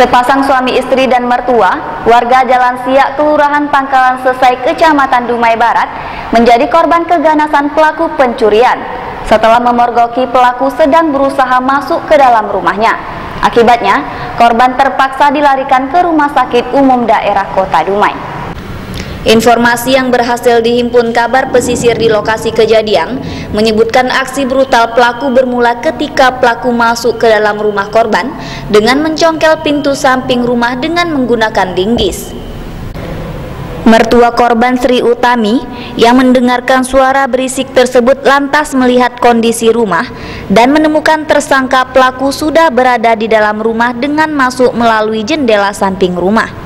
Sepasang suami istri dan mertua, warga Jalan Siak, Kelurahan Pangkalan Sesai, Kecamatan Dumai Barat, menjadi korban keganasan pelaku pencurian setelah memergoki pelaku sedang berusaha masuk ke dalam rumahnya. Akibatnya, korban terpaksa dilarikan ke Rumah Sakit Umum Daerah Kota Dumai. Informasi yang berhasil dihimpun Kabar Pesisir di lokasi kejadian menyebutkan aksi brutal pelaku bermula ketika pelaku masuk ke dalam rumah korban dengan mencongkel pintu samping rumah dengan menggunakan linggis. Mertua korban Sri Utami yang mendengarkan suara berisik tersebut lantas melihat kondisi rumah dan menemukan tersangka pelaku sudah berada di dalam rumah dengan masuk melalui jendela samping rumah.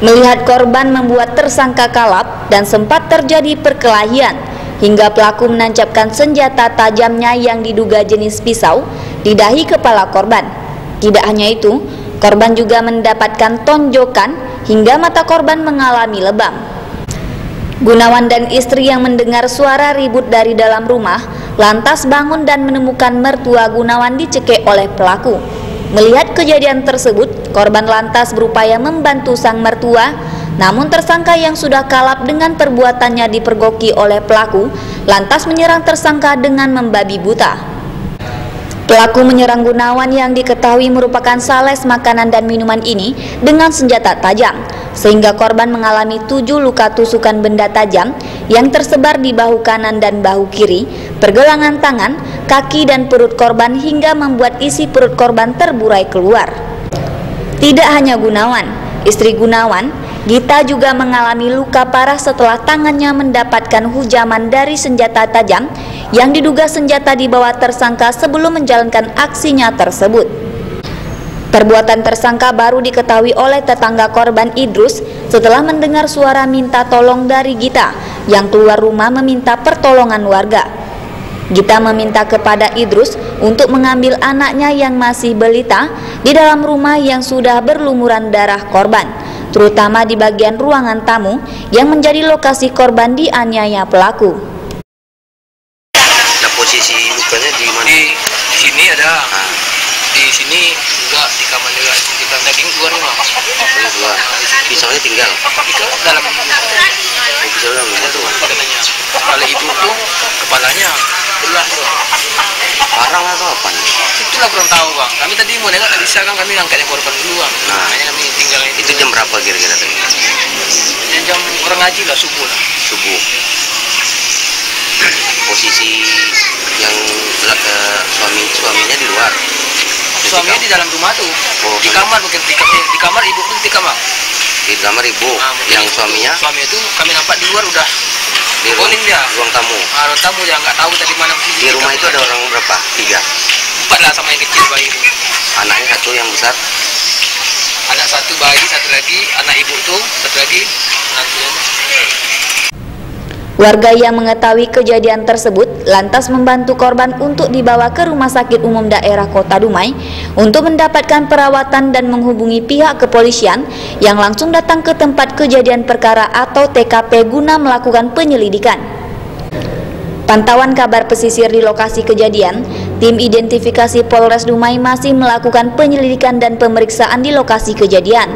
Melihat korban membuat tersangka kalap dan sempat terjadi perkelahian hingga pelaku menancapkan senjata tajamnya yang diduga jenis pisau di dahi kepala korban. Tidak hanya itu, korban juga mendapatkan tonjokan hingga mata korban mengalami lebam. Gunawan dan istri yang mendengar suara ribut dari dalam rumah lantas bangun dan menemukan mertua Gunawan dicekik oleh pelaku. Melihat kejadian tersebut, korban lantas berupaya membantu sang mertua, namun tersangka yang sudah kalap dengan perbuatannya dipergoki oleh pelaku, lantas menyerang tersangka dengan membabi buta. Pelaku menyerang Gunawan yang diketahui merupakan sales makanan dan minuman ini dengan senjata tajam, sehingga korban mengalami 7 luka tusukan benda tajam yang tersebar di bahu kanan dan bahu kiri, pergelangan tangan, kaki dan perut korban hingga membuat isi perut korban terburai keluar. Tidak hanya Gunawan, istri Gunawan, Gita juga mengalami luka parah setelah tangannya mendapatkan hujaman dari senjata tajam yang diduga senjata dibawa tersangka sebelum menjalankan aksinya tersebut. Perbuatan tersangka baru diketahui oleh tetangga korban Idrus setelah mendengar suara minta tolong dari Gita yang keluar rumah meminta pertolongan warga. Gita meminta kepada Idrus untuk mengambil anaknya yang masih balita di dalam rumah yang sudah berlumuran darah korban, terutama di bagian ruangan tamu yang menjadi lokasi korban dianiaya pelaku. Nah, posisi lukanya di mana? Di sini ada, di sini juga di kamar juga. Kita tadi keluar rumah. Keluar. Pisaunya tinggal. Dalam pisau dalam rumah tuh. Kalau ibu tuh kepalanya belah tuh. Parang atau apa nih? Itulah kurang tahu bang. Kami tadi mau nengok nggak bisa kan, kami angkatnya korban dulu bang. Nah, makanya kami tinggal itu jam berapa kira-kira tadi? Jam orang ngaji lah, subuh lah. Subuh. Posisi yang suaminya di luar. Suaminya di dalam rumah tuh. Oh, di kamar mungkin di kamar ibu tuh di kamar. Di kamar ibu. Nah, yang suaminya? Suaminya itu kami nampak di luar udah. Di ruang tamu. Ruang tamu yang nggak tahu tadi mana posisi. Di rumah itu ada orang berapa? 3. 4 lah sama yang kecil bayi itu. Anaknya 1 yang besar. Anak 1 bayi, 1 lagi anak ibu tuh, 1 lagi anaknya. Warga yang mengetahui kejadian tersebut lantas membantu korban untuk dibawa ke Rumah Sakit Umum Daerah Kota Dumai untuk mendapatkan perawatan dan menghubungi pihak kepolisian yang langsung datang ke tempat kejadian perkara atau TKP guna melakukan penyelidikan. Pantauan Kabar Pesisir di lokasi kejadian, tim identifikasi Polres Dumai masih melakukan penyelidikan dan pemeriksaan di lokasi kejadian.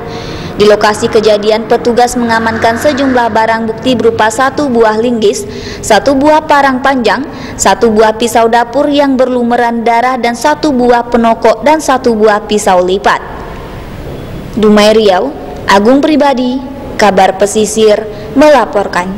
Di lokasi kejadian, petugas mengamankan sejumlah barang bukti berupa 1 buah linggis, 1 buah parang panjang, 1 buah pisau dapur yang berlumuran darah dan 1 buah penokok dan 1 buah pisau lipat. Dumai Riau, Agung Pribadi, Kabar Pesisir melaporkan.